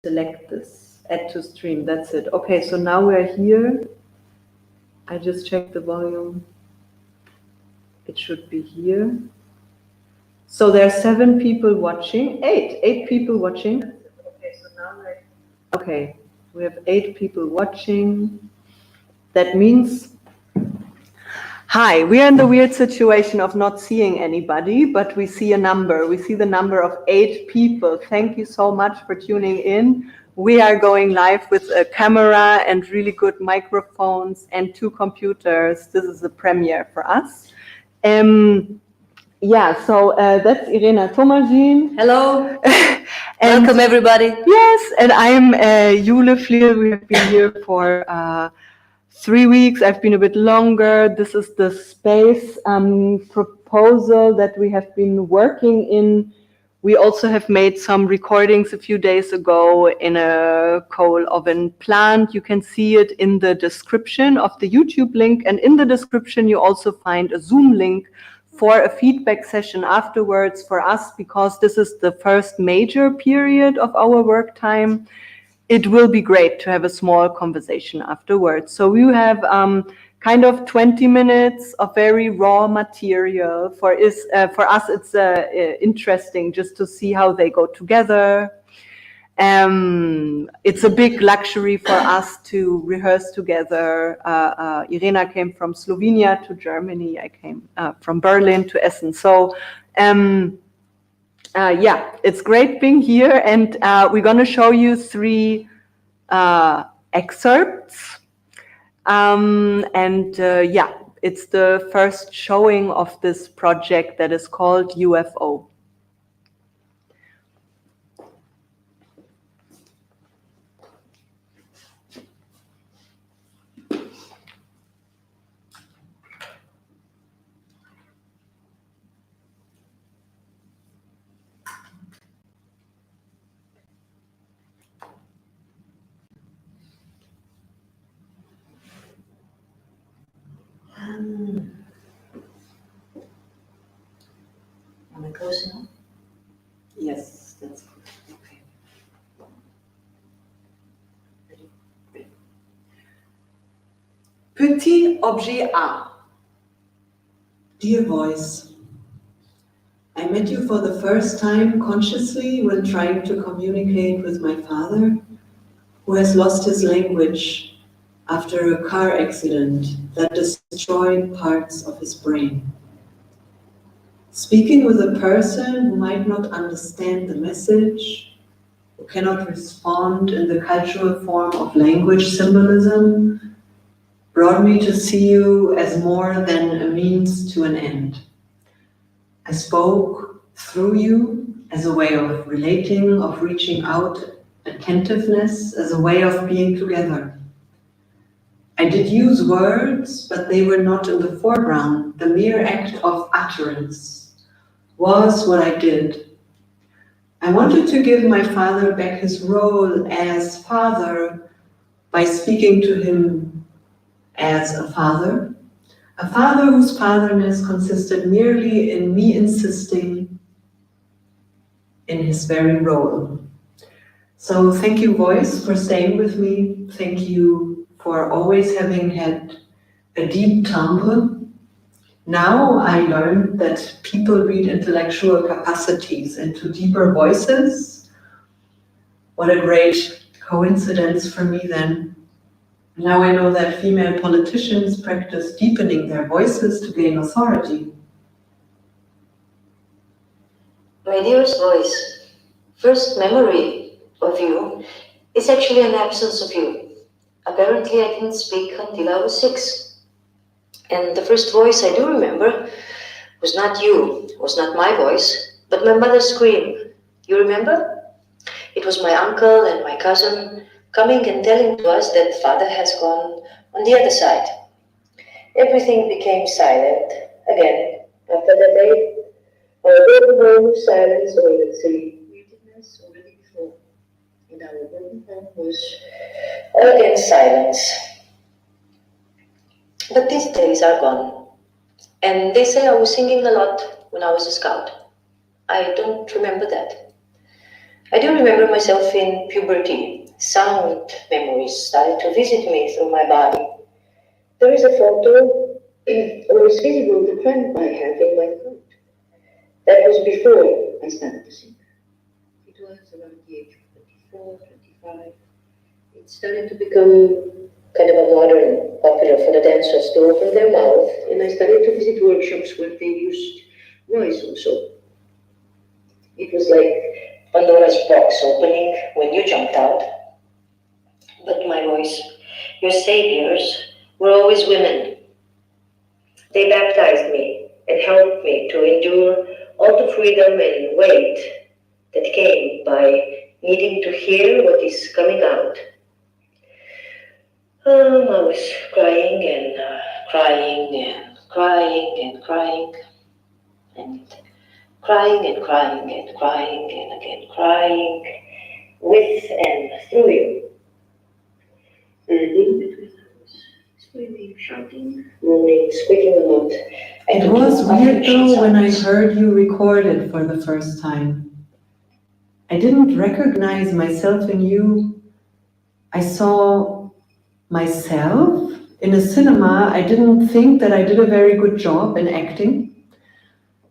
select this, add to stream, that's it. Okay, so now we're here. I just checked the volume. It should be here. So there are 7 people watching, 8 people watching. Okay, so now okay, we have 8 people watching. That means, hi, we are in the weird situation of not seeing anybody, but we see a number. We see the number of 8 people. Thank you so much for tuning in. We are going live with a camera and really good microphones and 2 computers. This is a premiere for us. Yeah, so that's Irena Tomazin+Jule. Hello. Welcome, everybody. Yes, and I'm Jule Flierl. We have been here for 3 weeks. I've been a bit longer. This is the space proposal that we have been working in. We also have made some recordings a few days ago in a coal oven plant. You can see it in the description of the YouTube link. And in the description, you also find a Zoom link for a feedback session afterwards for us, because this is the first major period of our work time. It will be great to have a small conversation afterwards. So we have kind of 20 minutes of very raw material. For us, it's interesting just to see how they go together. It's a big luxury for us to rehearse together. Irena came from Slovenia to Germany. I came from Berlin to Essen. So yeah, it's great being here, and we're going to show you 3 excerpts. Yeah, it's the first showing of this project that is called UFO. Am I close enough? Yes, that's good. Okay. Ready? Petit objet A. Dear voice, I met you for the first time consciously when trying to communicate with my father, who has lost his language after a car accident that destroyed parts of his brain. Speaking with a person who might not understand the message, who cannot respond in the cultural form of language symbolism, brought me to see you as more than a means to an end. I spoke through you as a way of relating, of reaching out, attentiveness as a way of being together. I did use words, but they were not in the foreground. The mere act of utterance was what I did. I wanted to give my father back his role as father by speaking to him as a father whose fatherness consisted merely in me insisting in his very role. So thank you, voice, for staying with me. Thank you for always having had a deep timbre. Now I learned that people read intellectual capacities into deeper voices. What a great coincidence for me then. Now I know that female politicians practice deepening their voices to gain authority. My dearest voice, first memory of you is actually an absence of you. Apparently I didn't speak until I was 6. And the first voice I do remember was not you, was not my voice, but my mother's scream. You remember? It was my uncle and my cousin coming and telling to us that father has gone on the other side. Everything became silent again after that day. Although the silence over the sea, weirdness already before, and our golden home was all again silence. But these days are gone, and they say I was singing a lot when I was a scout. I don't remember that. I do remember myself in puberty. Sound memories started to visit me through my body. There is a photo where it's visible the cramp I have in my throat. That was before I started to sing. It was around the age of 24, 25. It started to become kind of a modern, popular for the dancers to open their mouth, and I started to visit workshops where they used voice also. It was like Pandora's box opening when you jumped out. But my voice, your saviors, were always women. They baptized me and helped me to endure all the freedom and weight that came by needing to hear what is coming out. I was crying and crying and crying and crying and crying and crying and crying and again crying with and through you. And in between I was screaming, shouting, moaning, squeaking a lot. It was weird though when I heard you record it for the first time. I didn't recognize myself in you. I saw myself in a cinema. I didn't think that I did a very good job in acting.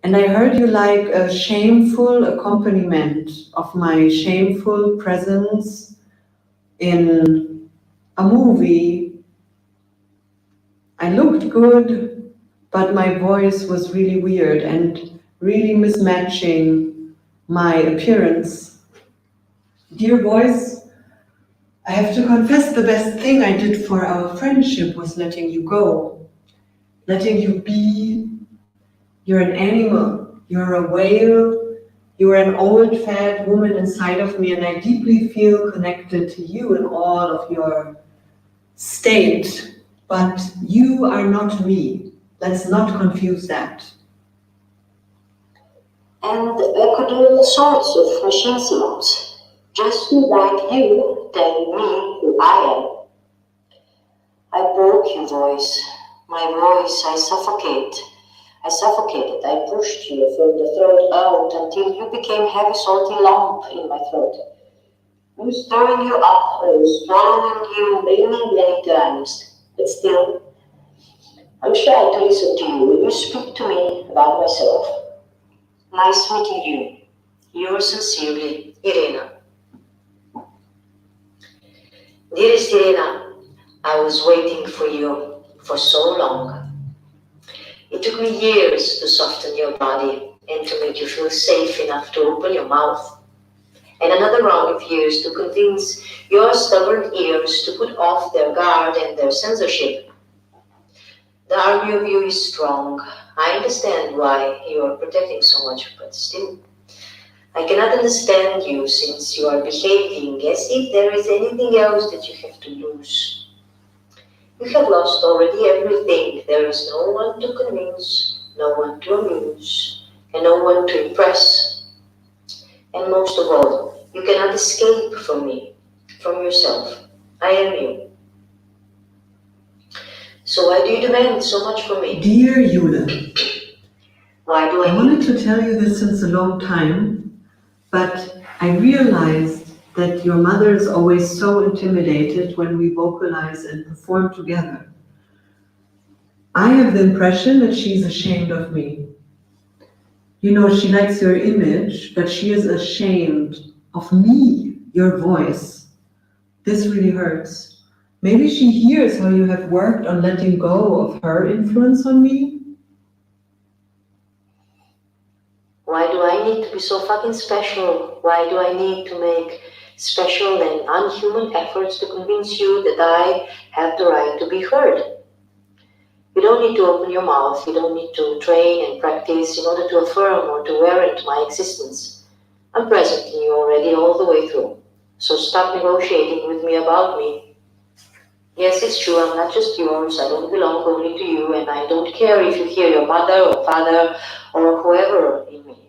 And I heard you like a shameful accompaniment of my shameful presence in a movie. I looked good, but my voice was really weird and really mismatching my appearance. Dear voice, I have to confess the best thing I did for our friendship was letting you go, letting you be. You're an animal, you're a whale, you're an old fat woman inside of me, and I deeply feel connected to you in all of your state, but you are not me. Let's not confuse that. And I could do all sorts of machine sounds, just to like you tell me who I am. I broke your voice. My voice, I suffocate. I suffocated. I pushed you from the throat out until you became heavy, salty lump in my throat. I was stirring you up. I was swallowing you many times. But still, I'm shy to listen to you when you speak to me about myself. Nice meeting you. Yours sincerely, Irena. Dearest Irena, I was waiting for you for so long. It took me years to soften your body and to make you feel safe enough to open your mouth. And another round of years to convince your stubborn ears to put off their guard and their censorship. The army of you is strong. I understand why you are protecting so much, but still, I cannot understand you since you are behaving as if there is anything else that you have to lose. You have lost already everything. There is no one to convince, no one to amuse, and no one to impress. And most of all, you cannot escape from me, from yourself. I am you. So why do you demand so much from me? Dear Jule, Why do I wanted to tell you this since a long time, but I realized that your mother is always so intimidated when we vocalize and perform together. I have the impression that she's ashamed of me. You know, she likes your image, but she is ashamed of me, your voice. This really hurts. Maybe she hears how you have worked on letting go of her influence on me. Why do I need to be so fucking special? Why do I need to make special and unhuman efforts to convince you that I have the right to be heard? You don't need to open your mouth, you don't need to train and practice in order to affirm or to warrant my existence. I'm present in you already all the way through. So stop negotiating with me about me. Yes, it's true, I'm not just yours, I don't belong only to you, and I don't care if you hear your mother or father or whoever in me.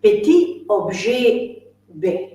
Petit objet B.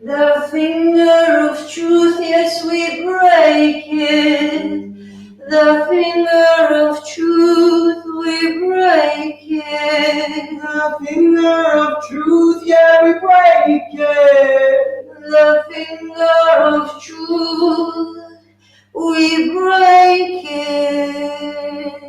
The finger of truth, yes, we break it. The finger of truth, we break it. The finger of truth, yeah, we break it. The finger of truth, we break it.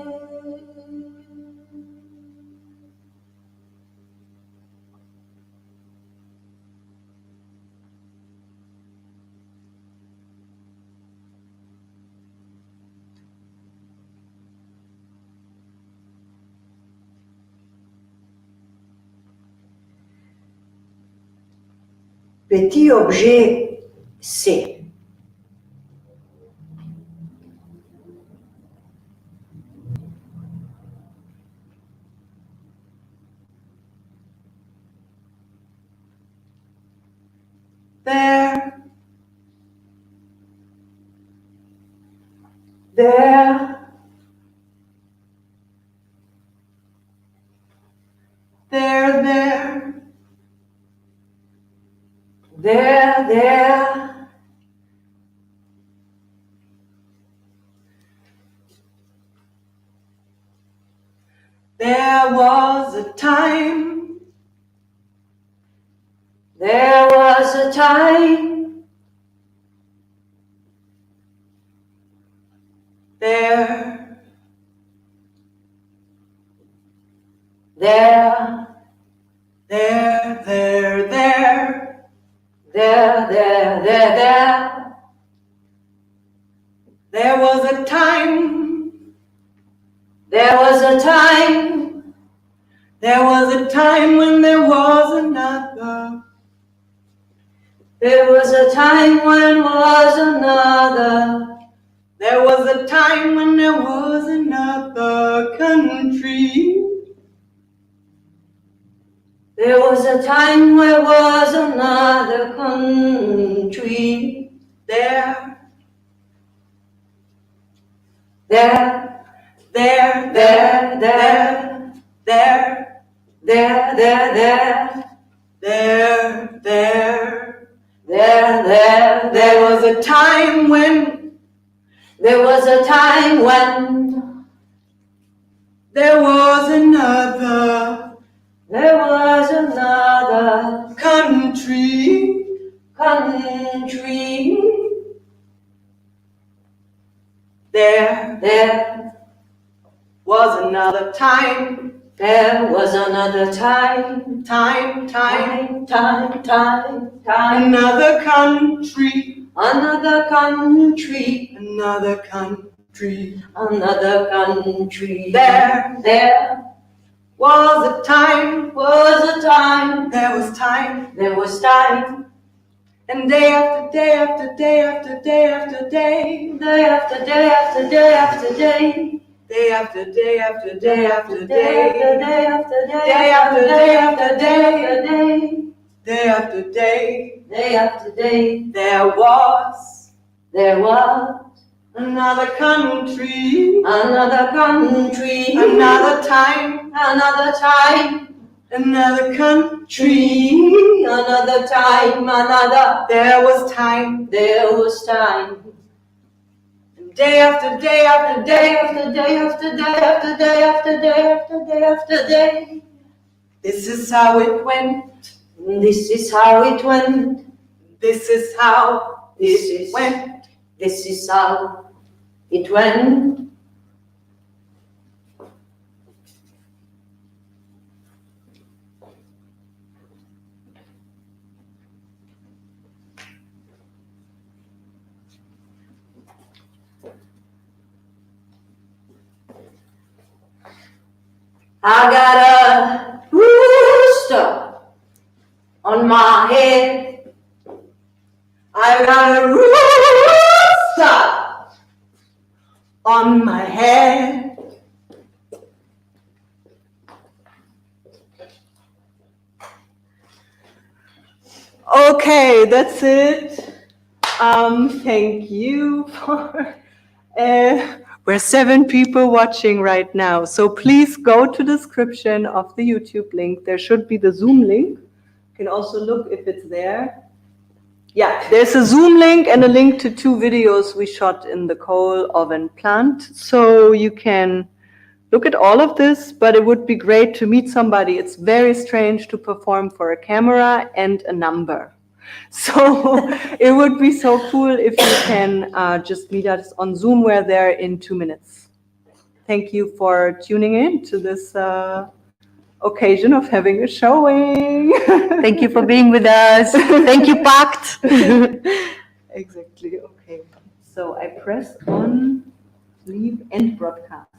Petit objet C. There, There, there, there. there. There was a time. There was a time. There, There, there, there, there. there. There was a time. There was a time. There was a time when there was another. There was a time when was another. There was a time when there was another country. There was a time where was another country. There, There, there, there, there, there, there, there. There was a time when There was a time when there was another there was another country. country. There was another time. There was another time. Time. Another Another country. country. Another country. Another country. There was a time. was a time. There was time. There was time. And day after day after day after day after day. Day after day after day after day. Day after day after day after Day day. after day Day after day after day. after day. Day after day. Day after day. There was another country. another country. Another time. Another time. Another country. Another time. Another. There was time. There was time. Day after day after Day day. after day after day after day after day after day after day. This is how it went. This is how it went. This is how This is went. This is how it went. I got a rooster on my head. I got a rooster on my head. Okay, that's it. Thank you for. We're 7 people watching right now, so please go to the description of the YouTube link. There should be the Zoom link. You can also look if it's there. Yeah, there's a Zoom link and a link to 2 videos we shot in the coal oven plant. So you can look at all of this, but it would be great to meet somebody. It's very strange to perform for a camera and a number. So it would be so cool if you can just meet us on Zoom. We're there in 2 minutes. Thank you for tuning in to this occasion of having a showing. Thank you for being with us. Thank you, Pact. Exactly, okay. So I press on leave and broadcast.